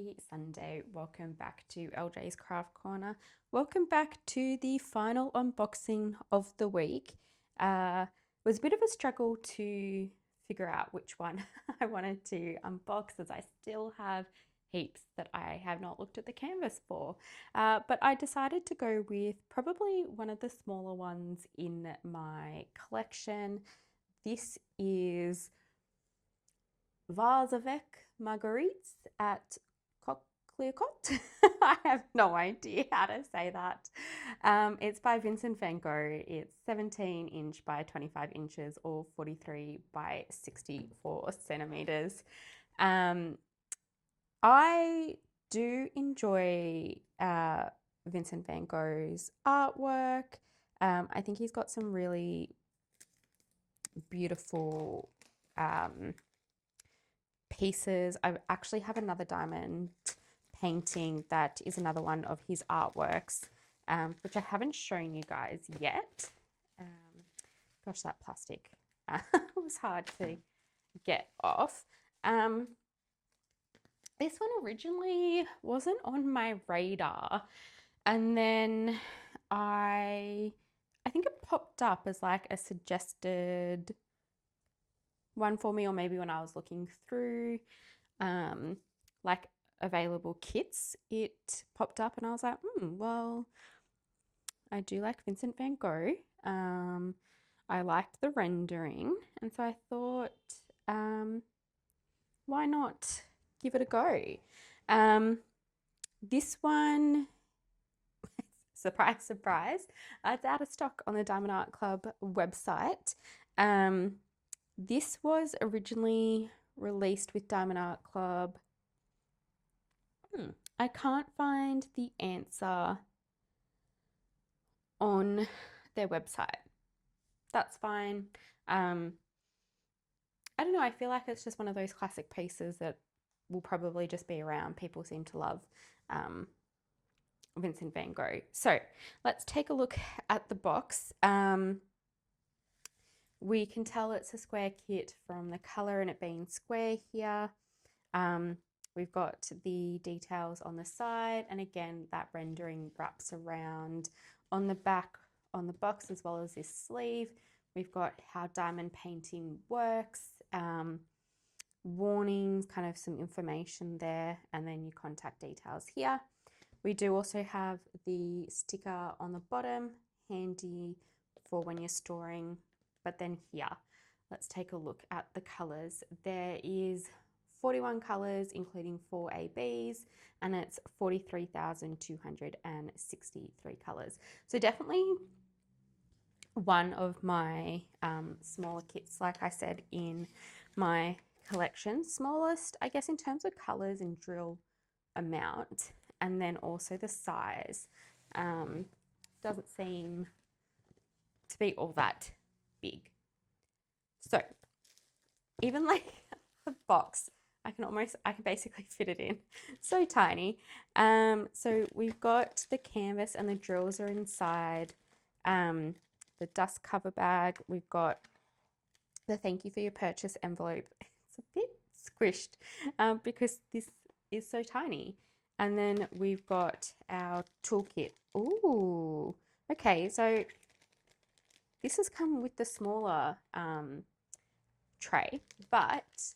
Happy Sunday. Welcome back to LJ's Craft Corner. Welcome back to the final unboxing of the week. It was a bit of a struggle to figure out which one I wanted to unbox, as I still have heaps that I have not looked at the canvas for. But I decided to go with probably one of the smaller ones in my collection. This is Vase Avec Marguerites at Coquelicot. I have no idea how to say that. It's by Vincent van Gogh. It's 17 inch by 25 inches or 43 by 64 centimeters. I do enjoy Vincent van Gogh's artwork. I think he's got some really beautiful pieces. I actually have another diamond painting that is another one of his artworks, which I haven't shown you guys yet. Gosh, that plastic was hard to get off. This one originally wasn't on my radar, and then I think it popped up as like a suggested one for me, or maybe when I was looking through like available kits, it popped up and I was like, well, I do like Vincent van Gogh. I liked the rendering, and so I thought, why not give it a go? This one, surprise, surprise, it's out of stock on the Diamond Art Club website. This was originally released with Diamond Art Club. I can't find the answer on their website. That's fine. I don't know. I feel like it's just one of those classic pieces that will probably just be around. People seem to love Vincent van Gogh. So let's take a look at the box. We can tell it's a square kit from the color and it being square here. We've got the details on the side, and again, that rendering wraps around on the back on the box as well as this sleeve. We've got how diamond painting works, warnings, kind of some information there, and then your contact details here. We do also have the sticker on the bottom, handy for when you're storing. But then here, let's take a look at the colors. There is 41 colors, including 4 ABs, and it's 43,263 colors. So definitely one of my smaller kits, like I said, in my collection. Smallest, I guess, in terms of colors and drill amount, and then also the size. Doesn't seem to be all that big. So even like a box, I can basically fit it in. So tiny. So we've got the canvas and the drills are inside. The dust cover bag. We've got the thank you for your purchase envelope. It's a bit squished because this is so tiny. And then we've got our toolkit. Ooh, okay, so this has come with the smaller tray, but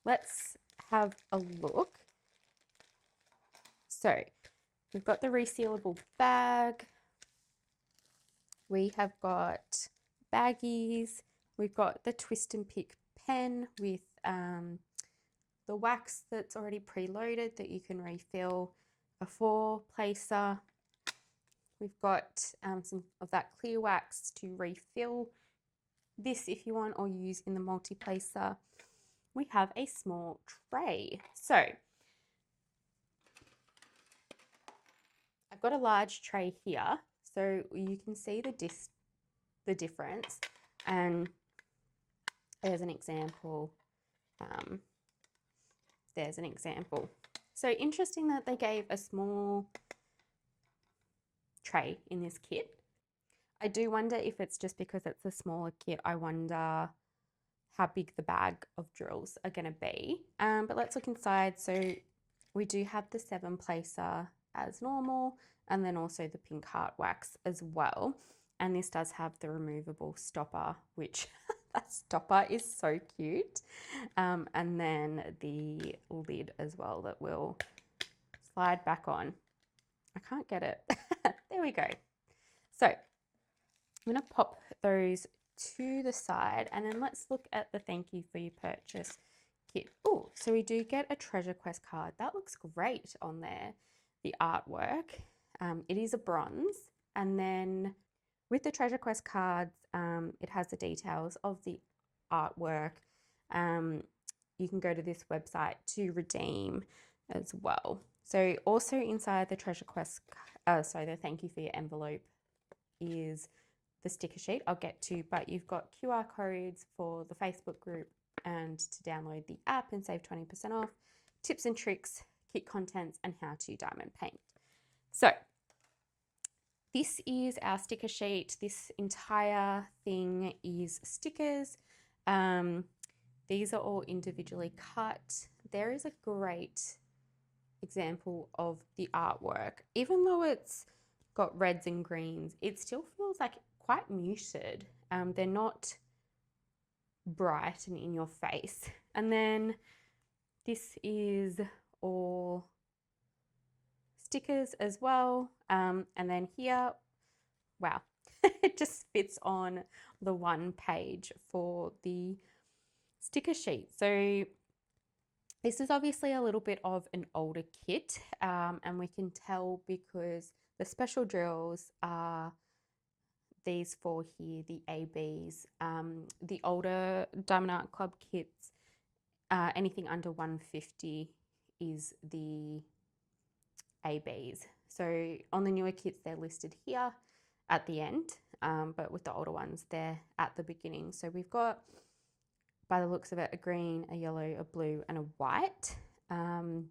let's have a look. So we've got the resealable bag. We have got baggies. We've got the twist and pick pen with the wax that's already preloaded that you can refill, a 4-placer. We've got some of that clear wax to refill this if you want, or use in the multi-placer. We have a small tray. So I've got a large tray here, so you can see the difference. And there's an example. There's an example. So interesting that they gave a small tray in this kit. I do wonder if it's just because it's a smaller kit. I wonder how big the bag of drills are going to be. But let's look inside. So we do have the 7-placer as normal, and then also the pink heart wax as well. And this does have the removable stopper, which that stopper is so cute. And then the lid as well that will slide back on. I can't get it. There we go. So I'm going to pop those to the side, and then let's look at the thank you for your purchase kit. Oh, so we do get a Treasure Quest card. That looks great on there, the artwork. It is a bronze, and then with the Treasure Quest cards, it has the details of the artwork. You can go to this website to redeem as well. So also inside the Treasure Quest, the thank you for your envelope is the sticker sheet I'll get to, but you've got QR codes for the Facebook group and to download the app and save 20% off, tips and tricks, kit contents, and how to diamond paint. So this is our sticker sheet. This entire thing is stickers. These are all individually cut. There is a great example of the artwork. Even though it's got reds and greens, it still feels like quite muted. They're not bright and in your face. And then this is all stickers as well. And then here, wow, it just fits on the one page for the sticker sheet. So this is obviously a little bit of an older kit, and we can tell because the special drills are these four here, the ABs. The older Diamond Art Club kits, anything under 150 is the ABs. So on the newer kits, they're listed here at the end, but with the older ones, they're at the beginning. So we've got, by the looks of it, a green, a yellow, a blue, and a white. And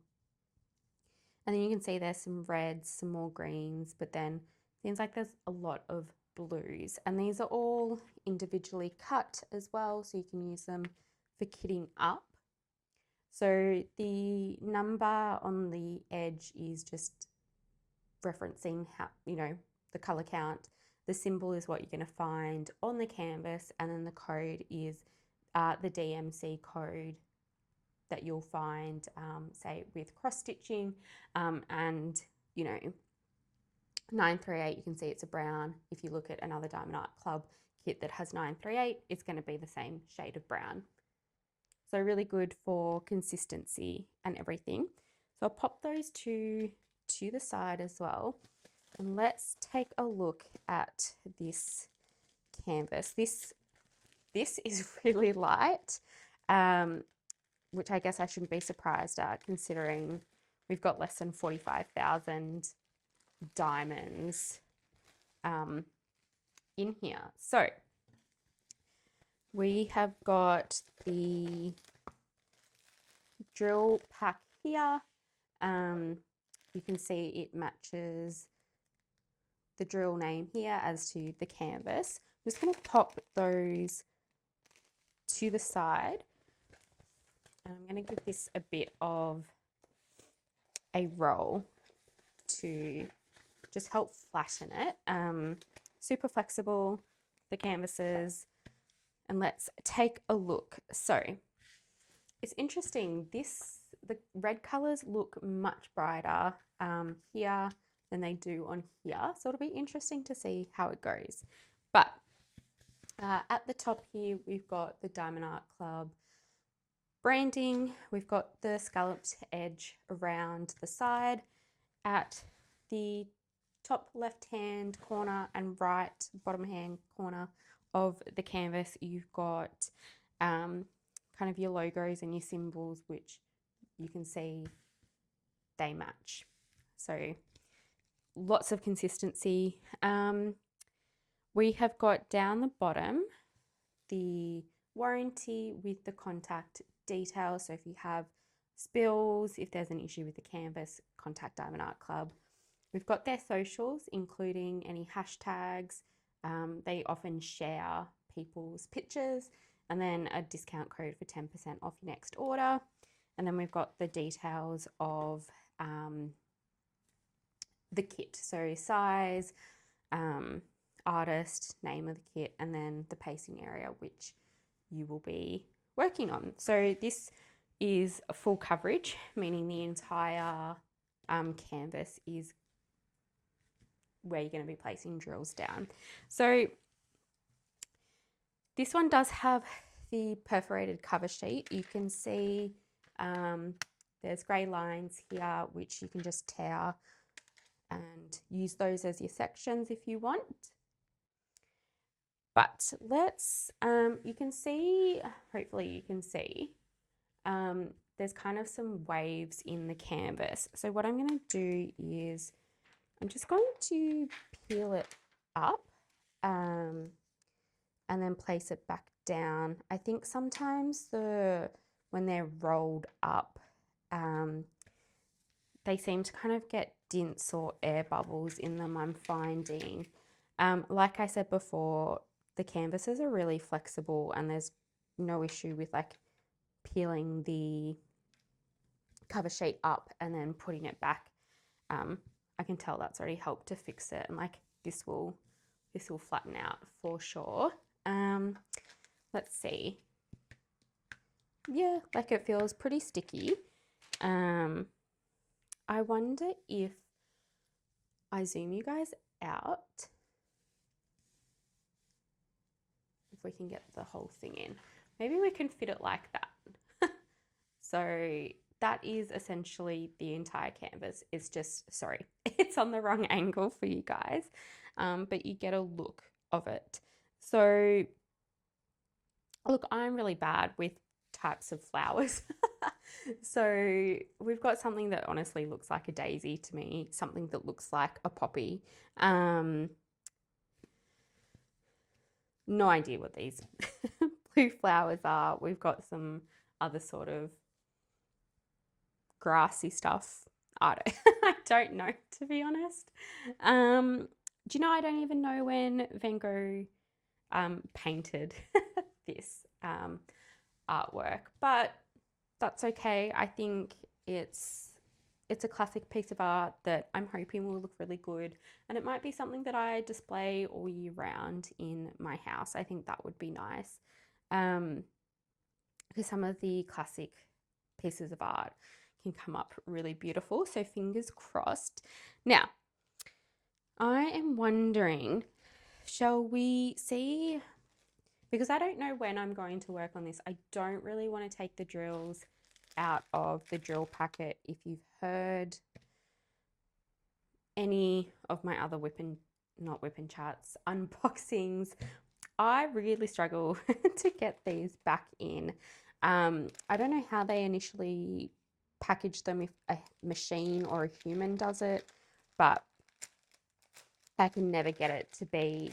then you can see there's some reds, some more greens, but then seems like there's a lot of blues. And these are all individually cut as well, so you can use them for kitting up. So the number on the edge is just referencing how, the color count. The symbol is what you're going to find on the canvas, and then the code is the DMC code that you'll find, say, with cross stitching, and 938, you can see it's a brown. If you look at another Diamond Art Club kit that has 938, it's going to be the same shade of brown. So really good for consistency and everything. So I'll pop those two to the side as well. And let's take a look at this canvas. This is really light, which I guess I shouldn't be surprised at, considering we've got less than 45,000 diamonds in here. So we have got the drill pack here. You can see it matches the drill name here as to the canvas. I'm just going to pop those to the side. And I'm going to give this a bit of a roll to just help flatten it. Super flexible, the canvases. And let's take a look. So it's interesting. The red colors look much brighter here than they do on here. So it'll be interesting to see how it goes. But at the top here, we've got the Diamond Art Club branding. We've got the scalloped edge around the side. At the top left-hand corner and right bottom-hand corner of the canvas, you've got kind of your logos and your symbols, which you can see they match. So lots of consistency. We have got down the bottom the warranty with the contact details. So if you have spills, if there's an issue with the canvas, contact Diamond Art Club. We've got their socials, including any hashtags. They often share people's pictures, and then a discount code for 10% off your next order. And then we've got the details of the kit. So size, artist, name of the kit, and then the pacing area which you will be working on. So this is full coverage, meaning the entire canvas is where you're going to be placing drills down. So this one does have the perforated cover sheet. You can see there's grey lines here which you can just tear and use those as your sections if you want. But let's, you can see, hopefully you can see, there's kind of some waves in the canvas. So what I'm going to do is I'm just going to peel it up and then place it back down. I think sometimes when they're rolled up, they seem to kind of get dints or air bubbles in them, I'm finding. Like I said before, the canvases are really flexible and there's no issue with like peeling the cover sheet up and then putting it back. I can tell that's already helped to fix it, and like this will flatten out for sure. Let's see. Yeah, like it feels pretty sticky. I wonder if I zoom you guys out, if we can get the whole thing in. Maybe we can fit it like that. So that is essentially the entire canvas. It's just, sorry, it's on the wrong angle for you guys, but you get a look of it. So look, I'm really bad with types of flowers. So we've got something that honestly looks like a daisy to me, something that looks like a poppy. No idea what these blue flowers are. We've got some other sort of grassy stuff. I don't know, to be honest. Do you know, I don't even know when Van Gogh painted this artwork, but that's okay. I think it's a classic piece of art that I'm hoping will look really good, and it might be something that I display all year round in my house. I think that would be nice, because some of the classic pieces of art can come up really beautiful, so fingers crossed. Now, I am wondering, shall we see, because I don't know when I'm going to work on this. I don't really want to take the drills out of the drill packet. If you've heard any of my other not whip and chats unboxings, I really struggle to get these back in. I don't know how they initially package them, if a machine or a human does it, but I can never get it to be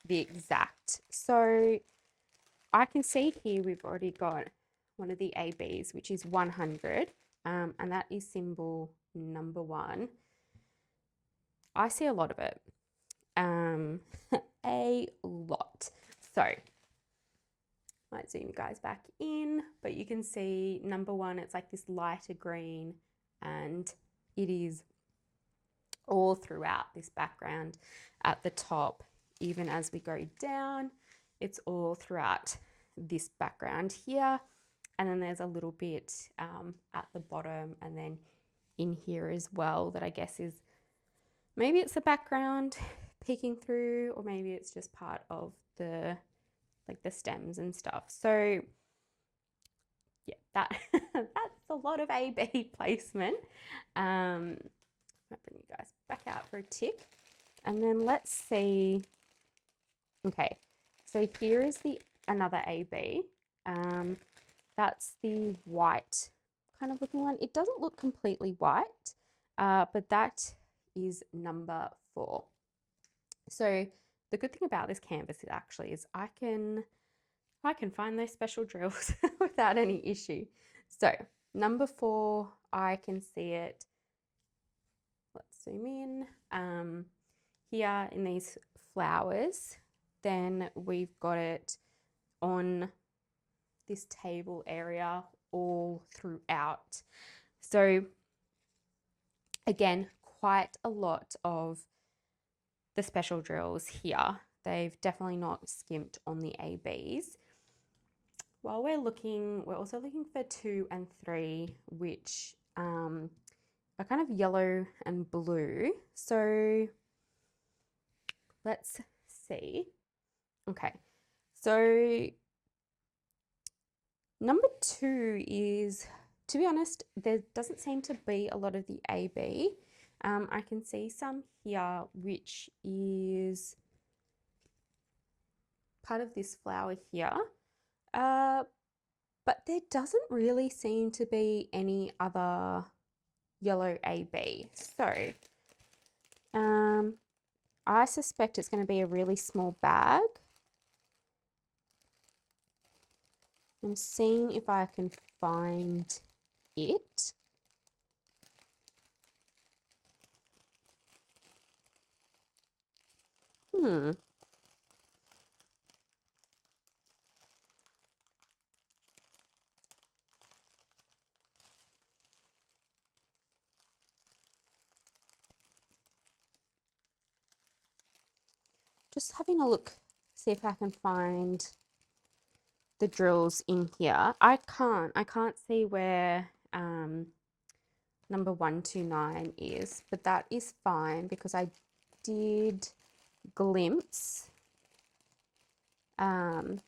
the exact. So I can see here we've already got one of the ABs, which is 100, and that is symbol number 1. I see a lot of it, a lot. So might zoom you guys back in, but you can see number 1, it's like this lighter green, and it is all throughout this background at the top. Even as we go down, it's all throughout this background here. And then there's a little bit at the bottom and then in here as well, that I guess is, maybe it's the background peeking through, or maybe it's just part of the, like the stems and stuff. So yeah, that's a lot of AB placement. I'll bring you guys back out for a tick. And then let's see. Okay, so here is another AB. That's the white kind of looking one. It doesn't look completely white, but that is number 4. So the good thing about this canvas is I can find those special drills without any issue. So number 4, I can see it. Let's zoom in. Here in these flowers, then we've got it on this table area all throughout. So Again, quite a lot of the special drills here. They've definitely not skimped on the ABs. While we're looking, we're also looking for 2 and 3, which are kind of yellow and blue. So let's see. Okay, so number 2 is, to be honest, there doesn't seem to be a lot of the AB. I can see some here, which is part of this flower here. But there doesn't really seem to be any other yellow AB. So I suspect it's going to be a really small bag. I'm seeing if I can find it. Just having a look, see if I can find the drills in here. I can't see where number 129 is, but that is fine because I did glimpse the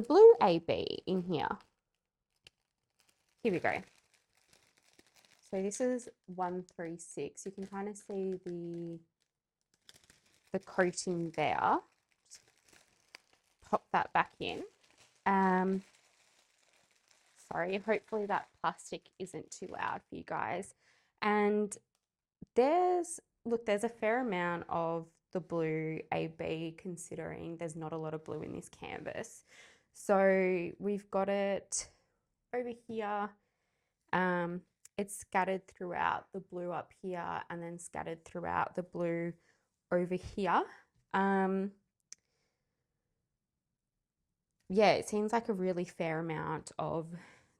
blue AB in here. Here we go. So this is 136. You can kind of see the coating there. Just pop that back in. Sorry, hopefully that plastic isn't too loud for you guys. And there's a fair amount of the blue AB, considering there's not a lot of blue in this canvas. So we've got it over here. It's scattered throughout the blue up here and then scattered throughout the blue over here. Yeah, it seems like a really fair amount of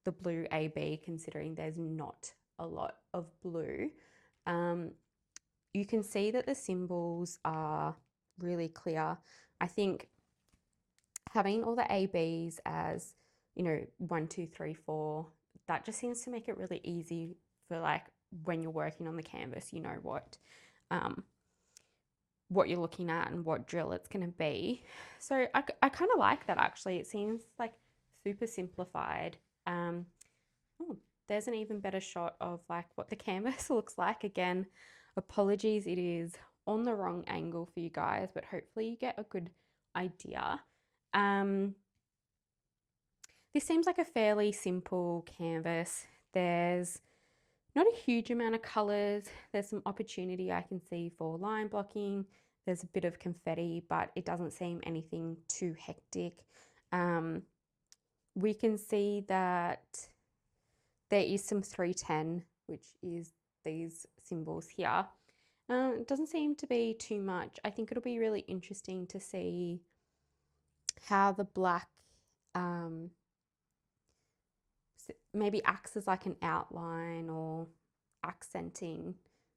the blue AB, considering there's not a lot of blue. You can see that the symbols are really clear. I think having all the ABs as, 1, 2, 3, 4, that just seems to make it really easy for, like, when you're working on the canvas, you know what you're looking at and what drill it's going to be. So I kind of like that, actually. It seems like super simplified. Oh, there's an even better shot of like what the canvas looks like. Again, apologies, it is on the wrong angle for you guys, but hopefully you get a good idea. This seems like a fairly simple canvas. There's not a huge amount of colors. There's some opportunity I can see for line blocking. There's a bit of confetti, but it doesn't seem anything too hectic. We can see that there is some 310, which is these symbols here. It doesn't seem to be too much. I think it'll be really interesting to see how the black maybe acts as like an outline or accenting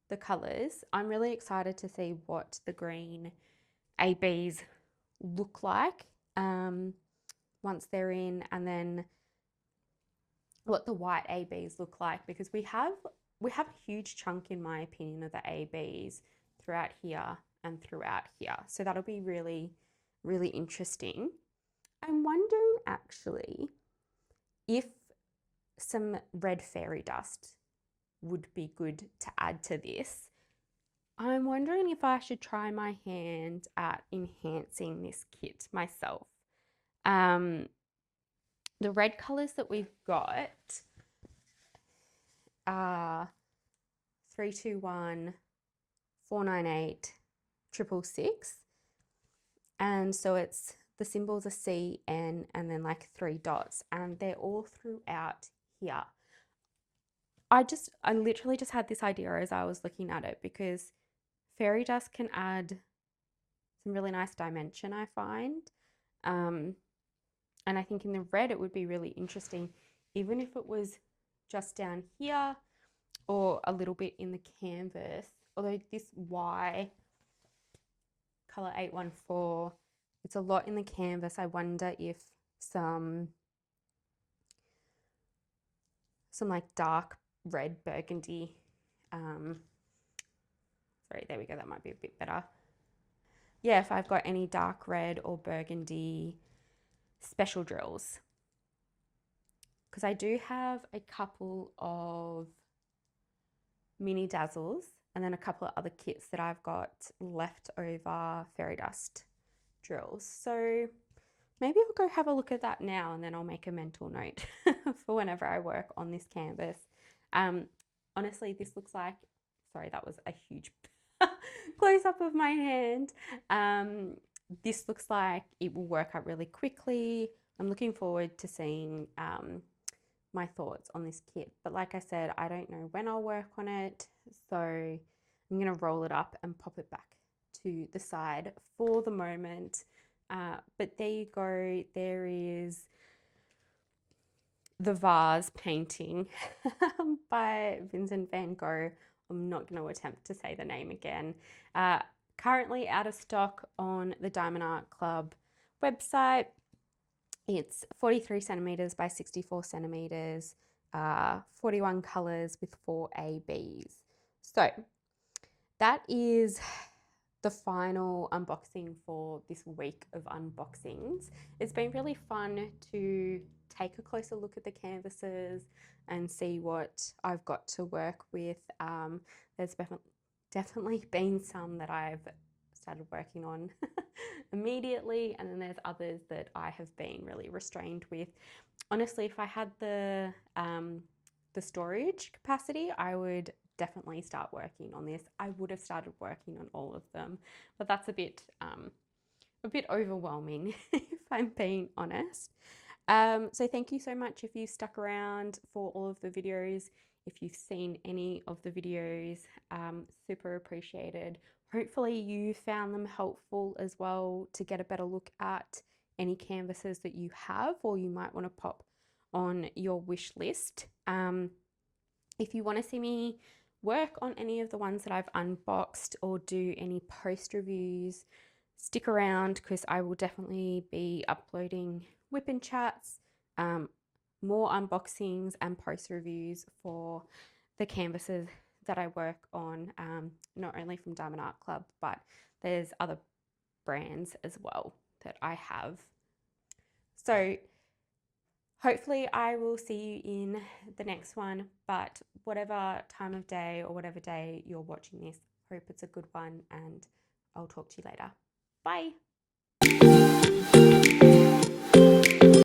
the colors. I'm really excited to see what the green ABs look like once they're in, and then what the white ABs look like, because we have a huge chunk, in my opinion, of the ABs throughout here and throughout here. So that'll be really, really interesting. I'm wondering actually if some red fairy dust would be good to add to this. I'm wondering if I should try my hand at enhancing this kit myself. The red colours that we've got are 321, 498, 666. And so it's the symbols are C, N, and then like 3 dots, and they're all throughout here. I literally just had this idea as I was looking at it, because fairy dust can add some really nice dimension, I find. And I think in the red it would be really interesting, even if it was just down here, or a little bit in the canvas, although this Y color 814, it's a lot in the canvas. I wonder if some like dark red burgundy, sorry, there we go, that might be a bit better. Yeah, if I've got any dark red or burgundy special drills, because I do have a couple of mini dazzles and then a couple of other kits that I've got left over fairy dust drills. So maybe I'll go have a look at that now, and then I'll make a mental note for whenever I work on this canvas. Honestly, this looks like, sorry, that was a huge close up of my hand. This looks like it will work out really quickly. I'm looking forward to seeing my thoughts on this kit, but like I said, I don't know when I'll work on it, so I'm gonna roll it up and pop it back to the side for the moment. But there you go, there is the Vase painting by Vincent van Gogh. I'm not going to attempt to say the name again. Currently out of stock on the Diamond Art Club website. It's 43 centimeters by 64 centimeters, 41 colors with 4 ABs. So that is the final unboxing for this week of unboxings. It's been really fun to take a closer look at the canvases and see what I've got to work with. There's definitely been some that I've started working on immediately, and then there's others that I have been really restrained with. Honestly, if I had the storage capacity, I would definitely start working on this. I would have started working on all of them, but that's a bit overwhelming if I'm being honest. So thank you so much if you stuck around for all of the videos. If you've seen any of the videos, super appreciated. Hopefully you found them helpful as well to get a better look at any canvases that you have or you might want to pop on your wish list. If you want to see me work on any of the ones that I've unboxed or do any post reviews, stick around because I will definitely be uploading whip and chats, more unboxings and post reviews for the canvases that I work on, not only from Diamond Art Club, but there's other brands as well that I have. So hopefully I will see you in the next one, but whatever time of day or whatever day you're watching this, hope it's a good one, and I'll talk to you later. Bye.